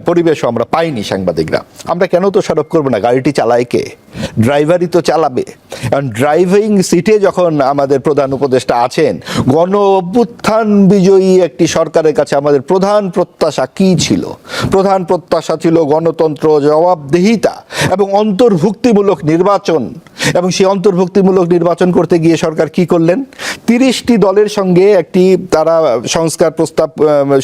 D: পরিবেশও আমরা পাইনি সাংবাদিকরা। আমরা কেন দোষারোপ করবো না? গাড়িটি চালায় কে? ড্রাইভারই তো চালাবে। কারণ ড্রাইভিং সিটে যখন আমাদের প্রধান উপদেষ্টা আছেন, গণ অভ্যুত্থান বিজয়ী একটি সরকারের কাছে আমাদের প্রধান প্রত্যাশা কি ছিল? প্রধান প্রত্যাশা ছিল গণতন্ত্র, জবাবদিহিতা এবং অন্তর্ভুক্তিমূলক নির্বাচন। এবং সেই অন্তর্ভুক্তিমূলক নির্বাচন করতে গিয়ে সরকার কি করলেন? 30টি দলের সঙ্গে একটি তারা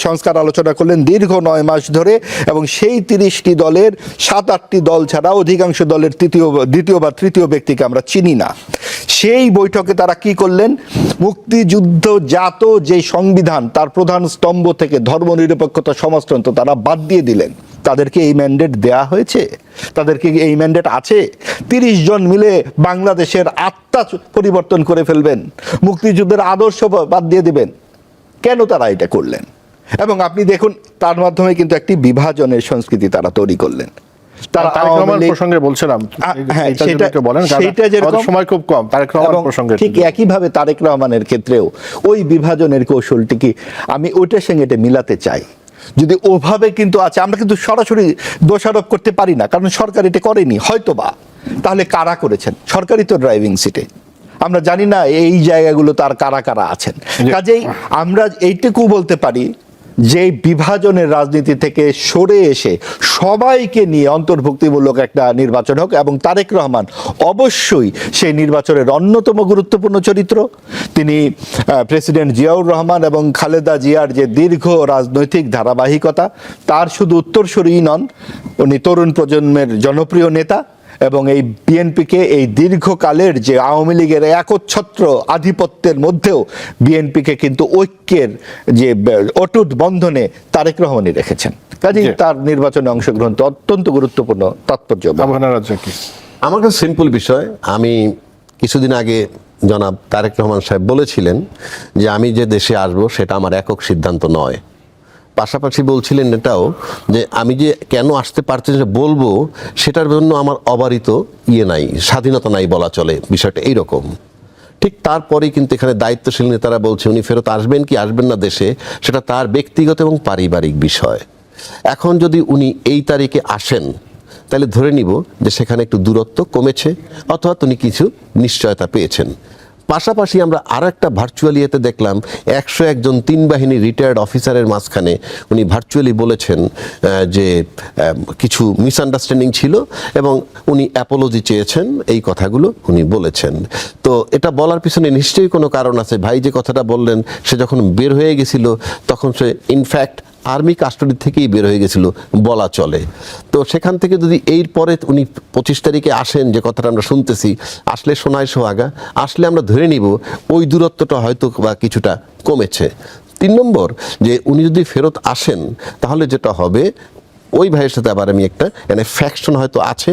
D: সংস্কার আলোচনা করলেন দীর্ঘ 9 মাস ধরে, এবং সেই 30টি দলের 7-8টি দল ছাড়া অধিকাংশ দলের দ্বিতীয় বা তৃতীয় ব্যক্তিকে আমরা চিনি না। সেই বৈঠকে তারা কি করলেন? মুক্তিযুদ্ধ জাত যে সংবিধান, তার প্রধান স্তম্ভ থেকে ধর্মনিরপেক্ষতা সমাজতন্ত্র তারা বাদ দিয়ে দিলেন। তাদেরকে এই ম্যান্ডেট দেয়া হয়েছে? তাদেরকে এই ম্যান্ডেট আছে? 30 জন মিলে বাংলাদেশের আত্মা পরিবর্তন করে ফেলবেন, মুক্তিযুদ্ধের আদর্শ বাদ দিয়ে দিবেন? কেন তারা এটা করলেন? এবং আপনি দেখুন তার মাধ্যমে কিন্তু একটি বিভাজনের সংস্কৃতি তারা তৈরি করলেন।
B: তারা তারেক রহমান প্রসঙ্গে বলছিলাম,
D: হ্যাঁ,
B: সেটা বলেন,
D: সেটা যেরকম
B: সময় খুব কম। তারেক রহমান প্রসঙ্গে
D: ঠিক একইভাবে তারেক রহমানের ক্ষেত্রেও ওই বিভাজনের কৌশলটি কি আমি ওইটার সঙ্গে এটা মিলাতে চাই। যদি ওভাবে কিন্তু আছে, আমরা কিন্তু সরাসরি দোষারোপ করতে পারি না, কারণ সরকার এটা করেনি হয়তোবা। তাহলে কারা করেছেন? সরকারই তো ড্রাইভিং সিটে। আমরা জানি না এই জায়গাগুলো তার কারা কারা আছেন। কাজেই আমরা এইটুকু বলতে পারি যে বিভাজনের রাজনীতি থেকে সরে এসে সবাইকে নিয়ে অন্তর্ভুক্তিমূলক একটা নির্বাচন হোক, এবং তারেক রহমান অবশ্যই সেই নির্বাচনের অন্যতম গুরুত্বপূর্ণ চরিত্র। তিনি প্রেসিডেন্ট জিয়াউর রহমান এবং খালেদা জিয়ার যে দীর্ঘ রাজনৈতিক ধারাবাহিকতা, তার শুধু উত্তরসূরিই নন, উনি তরুণ প্রজন্মের জনপ্রিয় নেতা। এবং এই বিএনপিকে এই দীর্ঘকালের যে আওয়ামী লীগের একচ্ছত্র আধিপত্যের মধ্যেও বিএনপিকে কিন্তু ঐক্যের যে অটুট বন্ধনে তারেক রহমানই রেখেছেন। কাজেই তার নির্বাচনে অংশগ্রহণ তো অত্যন্ত গুরুত্বপূর্ণ, তাৎপর্য।
A: আমার কাছে সিম্পল বিষয়। আমি কিছুদিন আগে জনাব তারেক রহমান সাহেব বলেছিলেন যে আমি যে দেশে আসবো সেটা আমার একক সিদ্ধান্ত নয়। পাশাপাশি বলছিলেন এটাও যে আমি যে কেন আসতে পারছি না বলবো, সেটার জন্য আমার অবারিত নাই, স্বাধীনতা নাই বলা চলে। বিষয়টা এইরকম। ঠিক তারপরেই কিন্তু এখানে দায়িত্বশীল নেতারা বলছে উনি ফেরত আসবেন কি আসবেন না দেশে, সেটা তার ব্যক্তিগত এবং পারিবারিক বিষয়। এখন যদি উনি এই তারিখে আসেন, তাহলে ধরে নিব যে সেখানে একটু দূরত্ব কমেছে, অথবা তিনি কিছু নিশ্চয়তা পেয়েছেন। পাশাপাশি আমরা আরও একটা ভার্চুয়ালি এতে দেখলাম 101 জন 3 বাহিনীর রিটায়ার্ড অফিসারের মাঝখানে উনি ভার্চুয়ালি বলেছেন যে কিছু মিসআন্ডারস্ট্যান্ডিং ছিল এবং উনি অ্যাপোলজি চেয়েছেন, এই কথাগুলো উনি বলেছেন। তো এটা বলার পিছনে নিশ্চয়ই কোনো কারণ আছে। ভাই যে কথাটা বললেন, সে যখন বের হয়ে গেছিল তখন সে ইনফ্যাক্ট আর্মি কাস্টডি থেকেই বের হয়ে গেছিল বলা চলে। তো সেখান থেকে যদি এর পরে উনি 25 তারিখে আসেন, যে কথাটা আমরা শুনতেছি, আসলে সোনায় সোহাগা, আসলে আমরা ধরে নিব ওই দূরত্বটা হয়তো বা কিছুটা কমেছে। 3 নম্বর, যে উনি যদি ফেরত আসেন তাহলে যেটা হবে, ওই ভাইয়ের সাথে আবার আমি একটা ফ্যাকশন হয়তো আছে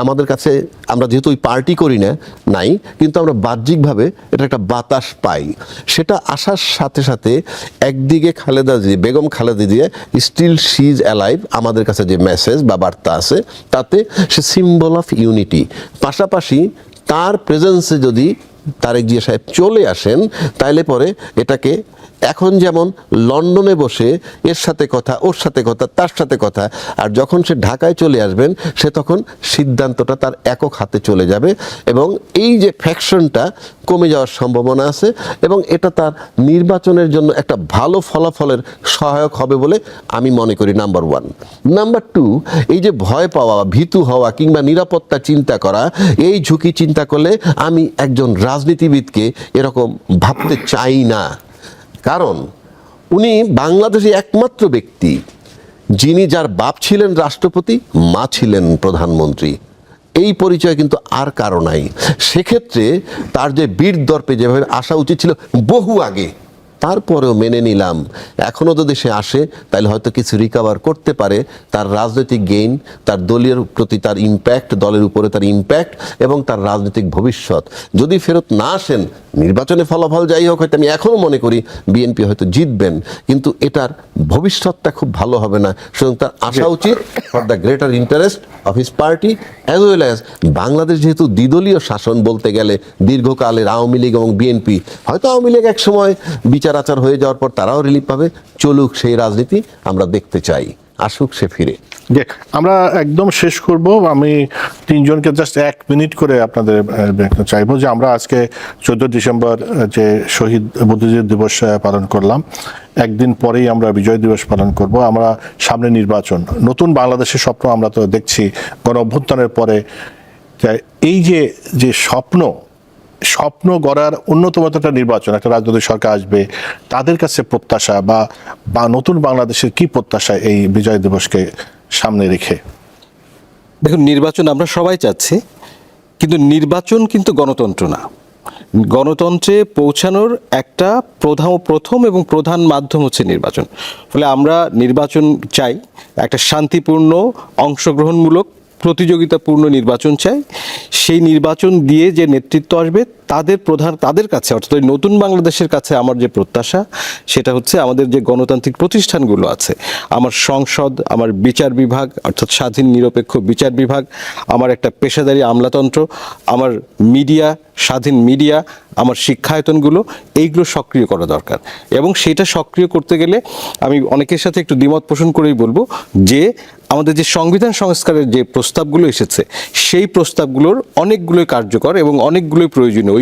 A: আমাদের কাছে। আমরা যেহেতু ওই পার্টি করি না নাই, কিন্তু আমরা বাহ্যিকভাবে এটা একটা বাতাস পাই। সেটা আসার সাথে সাথে একদিকে Begum Khaleda Zia still she is alive, আমাদের কাছে যে মেসেজ বা বার্তা আছে তাতে সে সিম্বল অফ ইউনিটি। পাশাপাশি তার প্রেজেন্সে যদি তারেক জিয়া সাহেব চলে আসেন, তাইলে পরে এটাকে এখন যেমন লন্ডনে বসে এর সাথে কথা, ওর সাথে কথা, তার সাথে কথা, আর যখন সে ঢাকায় চলে আসবেন সে তখন সিদ্ধান্তটা তার একক হাতে চলে যাবে, এবং এই যে ফ্যাকশনটা কমে যাওয়ার সম্ভাবনা আছে, এবং এটা তার নির্বাচনের জন্য একটা ভালো ফলাফলের সহায়ক হবে বলে আমি মনে করি, নাম্বার ওয়ান। নাম্বার টু, এই যে ভয় পাওয়া, ভীতু হওয়া কিংবা নিরাপত্তা চিন্তা করা, এই ঝুঁকি চিন্তা করলে আমি একজন রাজনীতিবিদকে এরকম ভাবতে চাই না। কারণ উনি বাংলাদেশের একমাত্র ব্যক্তি যিনি, যার বাপ ছিলেন রাষ্ট্রপতি, মা ছিলেন প্রধানমন্ত্রী। এই পরিচয় কিন্তু আর কারো নাই। সেক্ষেত্রে তার যে বীর দর্পে যেভাবে আসা উচিত ছিল বহু আগে, তারপরেও মেনে নিলাম এখনও যদি সে আসে তাহলে হয়তো কিছু রিকভার করতে পারে, তার রাজনৈতিক গেইন, তার দলের প্রতি তার ইম্প্যাক্ট, দলের উপরে তার ইম্প্যাক্ট এবং তার রাজনৈতিক ভবিষ্যৎ। যদি ফেরত না আসেন, নির্বাচনে ফলাফল যাই হোক, হয়তো আমি এখনও মনে করি বিএনপি হয়তো জিতবেন, কিন্তু এটার ভবিষ্যৎটা খুব ভালো হবে না। সুতরাং তার আসা উচিত for the greater interest of his party as well as Bangladesh, যেহেতু দ্বিদলীয় শাসন বলতে গেলে দীর্ঘকালের আওয়ামী লীগ এবং বিএনপি, হয়তো আওয়ামী লীগ এক সময় বিচার আচার হয়ে যাওয়ার পর তারাও রিলিফ পাবে, চলুক সেই রাজনীতি আমরা দেখতে চাই, আসুক সে ফিরে।
B: আমরা একদম শেষ করব। আমি তিনজনকে জাস্ট 1 মিনিট করে আপনাদের চাইবো যে আমরা আজকে 14 ডিসেম্বর যে শহীদ বুদ্ধিজীবী দিবস পালন করলাম, একদিন পরেই আমরা বিজয় দিবস পালন করব। আমরা সামনে নির্বাচন, নতুন বাংলাদেশের স্বপ্ন আমরা তো দেখছি গণ অভ্যুত্থানের পরে। এই যে স্বপ্ন গড়ার অন্যতম একটা নির্বাচন, একটা রাজনৈতিক সরকার আসবে, তাদের কাছে প্রত্যাশা বা নতুন বাংলাদেশের কি প্রত্যাশা এই বিজয় দিবসকে সামনে রেখে?
C: দেখুন, নির্বাচন আমরা সবাই চাচ্ছি, কিন্তু নির্বাচন কিন্তু গণতন্ত্র না। গণতন্ত্রে পৌঁছানোর একটা প্রথম এবং প্রধান মাধ্যম হচ্ছে নির্বাচন। ফলে আমরা নির্বাচন চাই, একটা শান্তিপূর্ণ, অংশগ্রহণমূলক, প্রতিযোগিতাপূর্ণ নির্বাচন চাই। সেই নির্বাচন দিয়ে যে নেতৃত্ব আসবে তাদের কাছে, অর্থাৎ নতুন বাংলাদেশের কাছে আমার যে প্রত্যাশা, সেটা হচ্ছে আমাদের যে গণতান্ত্রিক প্রতিষ্ঠানগুলো আছে, আমার সংসদ, আমার বিচার বিভাগ অর্থাৎ স্বাধীন নিরপেক্ষ বিচার বিভাগ, আমার একটা পেশাদারি আমলাতন্ত্র, আমার মিডিয়া, স্বাধীন মিডিয়া, আমার শিক্ষায়তনগুলো, এইগুলো সক্রিয় করা দরকার। এবং সেটা সক্রিয় করতে গেলে আমি অনেকের সাথে একটু দ্বিমত পোষণ করেই বলবো যে আমাদের যে সংবিধান সংস্কারের যে প্রস্তাবগুলো এসেছে, সেই প্রস্তাবগুলোর অনেকগুলোই কার্যকর এবং অনেকগুলোই প্রয়োজনীয়।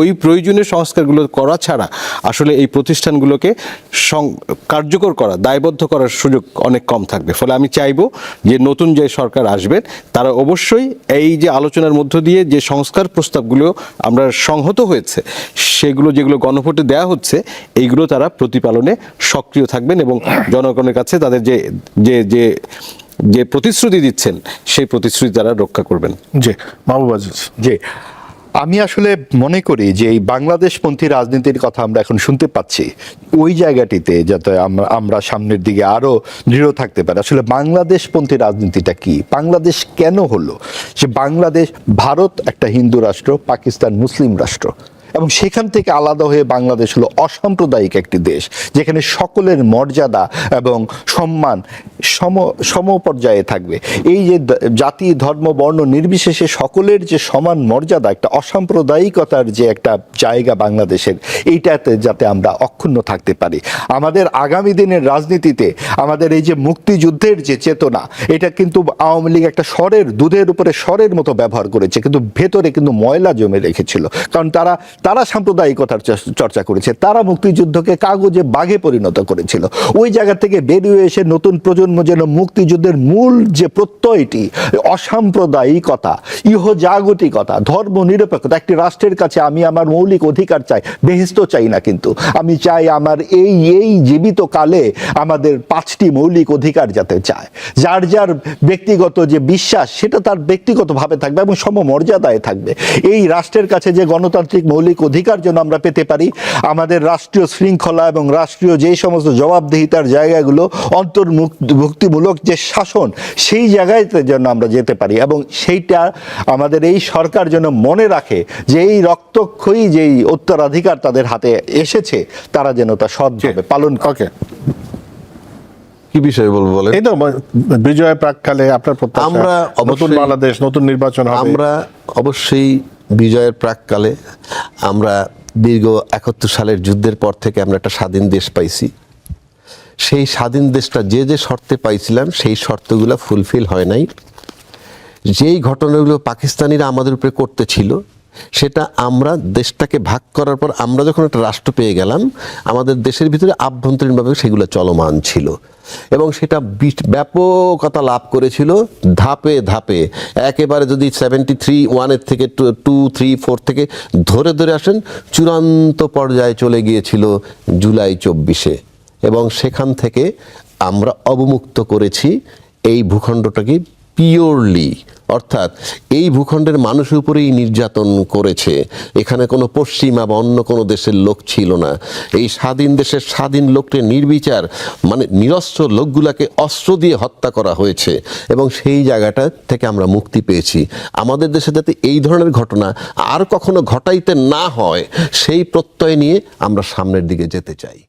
C: ওই প্রয়োজনীয় সংস্কারগুলো করা ছাড়া আসলে এই প্রতিষ্ঠানগুলোকে কার্যকর করা, দায়বদ্ধ করার সুযোগ অনেক কম থাকবে। ফলে আমি চাইবো যে নতুন যে সরকার আসবেন তারা অবশ্যই এই যে আলোচনার মধ্য দিয়ে যে সংস্কার প্রস্তাবগুলো আমরা সংহত হয়েছে, সেগুলো যেগুলো গণভোটে দেওয়া হচ্ছে, এইগুলো তারা প্রতিপালনে সক্রিয় থাকবেন এবং জনগণের কাছে তাদের যে প্রতিশ্রুতি দিচ্ছেন সেই প্রতিশ্রুতি তারা রক্ষা করবেন।
B: জি, মাহবুব আজিজ।
D: জি, আমি আসলে মনে করি যে এই বাংলাদেশপন্থী রাজনীতির কথা আমরা এখন শুনতে পাচ্ছি, ওই জায়গাটিতে যাতে আমরা সামনের দিকে আরো দৃঢ় থাকতে পারি। আসলে বাংলাদেশপন্থী রাজনীতিটা কি, বাংলাদেশ কেন হলো? যে বাংলাদেশ, ভারত একটা হিন্দু রাষ্ট্র, পাকিস্তান মুসলিম রাষ্ট্র, এবং সেখান থেকে আলাদা হয়ে বাংলাদেশ হলো অসাম্প্রদায়িক একটি দেশ, যেখানে সকলের মর্যাদা এবং সম্মান সমপর্যায়ে থাকবে। এই যে জাতি, ধর্ম, বর্ণ নির্বিশেষে সকলের যে সমান মর্যাদা, একটা অসাম্প্রদায়িকতার যে একটা জায়গা বাংলাদেশের, এইটাতে যাতে আমরা অক্ষুণ্ণ থাকতে পারি। আমাদের আগামী দিনের রাজনীতিতে আমাদের এই যে মুক্তিযুদ্ধের যে চেতনা, এটা কিন্তু আওয়ামী লীগ একটা দুধের উপরে স্বরের মতো ব্যবহার করেছে, কিন্তু ভেতরে কিন্তু ময়লা জমে রেখেছিল। কারণ তারা সাম্প্রদায়িকতার চর্চা করেছে, তারা মুক্তিযুদ্ধকে কাগজে বাঘে পরিণত করেছিল। ওই জায়গা থেকে বেরিয়ে এসে নতুন প্রজন্ম যেন মুক্তিযুদ্ধের মূল যে প্রত্যয়টি, অসাম্প্রদায়িকতা, ইহজাগতিকতা, ধর্ম নিরপেক্ষতা, একটি রাষ্ট্রের কাছে আমি আমার মৌলিক অধিকার চাই, বেহেশত চাই না, কিন্তু আমি চাই আমার এই জীবিত কালে আমাদের 5টি মৌলিক অধিকার যাতে চায়। যার ব্যক্তিগত যে বিশ্বাস, সেটা তার ব্যক্তিগতভাবে থাকবে এবং সমমর্যাদায় থাকবে। এই রাষ্ট্রের কাছে যে গণতান্ত্রিক মৌলিক অধিকার যেন আমরা পেতে পারি, আমাদের রাষ্ট্রীয় শৃঙ্খলা এবং রাষ্ট্রীয় যেই সমস্ত জবাবদিহিতার জায়গাগুলো, অন্তর্ভুক্তিমূলক যে শাসন, সেই জায়গাতে যেন আমরা যেতে পারি। এবং সেইটা আমাদের এই সরকার যেন মনে রাখে যে এই রক্তক্ষয়ী যেই উত্তরাধিকার তাদের হাতে এসেছে, তারা যেন তা সৎভাবে পালন করে।
A: কি বিষয় বলবো বলেন?
B: এই তো বিজয়ের প্রাককালে আপনার প্রত্যাশা,
A: আমরা
B: নতুন বাংলাদেশ, নতুন নির্বাচন হবে।
A: আমরা অবশ্যই বিজয়ের প্রাককালে আমরা দীর্ঘ 71 সালের যুদ্ধের পর থেকে আমরা একটা স্বাধীন দেশ পাইছি। সেই স্বাধীন দেশটা যে যে শর্তে পাইছিলাম সেই শর্তগুলো ফুলফিল হয় নাই। যেই ঘটনাগুলো পাকিস্তানিরা আমাদের উপরে করতেছিল সেটা আমরা দেশটাকে ভাগ করার পর আমরা যখন একটা রাষ্ট্র পেয়ে গেলাম, আমাদের দেশের ভিতরে আভ্যন্তরীণভাবে সেগুলো চলমান ছিল এবং সেটা ব্যাপকতা লাভ করেছিল ধাপে ধাপে। একেবারে যদি 73-1 থেকে 2-3-4 থেকে ধরে ধরে আসেন, চূড়ান্ত পর্যায়ে চলে গিয়েছিল জুলাই 24-এ এবং সেখান থেকে আমরা অবমুক্ত করেছি এই ভূখণ্ডটাকে পিওরলি, অর্থাৎ এই ভূখণ্ডের মানুষের উপরেই নির্যাতন করেছে। এখানে কোনো পশ্চিমা বা অন্য কোনো দেশের লোক ছিল না। এই স্বাধীন দেশের স্বাধীন লোককে নির্বিচার, মানে নিরস্ত্র লোকগুলাকে অস্ত্র দিয়ে হত্যা করা হয়েছে এবং সেই জায়গাটা থেকে আমরা মুক্তি পেয়েছি। আমাদের দেশে যাতে এই ধরনের ঘটনা আর কখনো ঘটাইতে না হয় সেই প্রত্যয় নিয়ে আমরা সামনের দিকে যেতে চাই।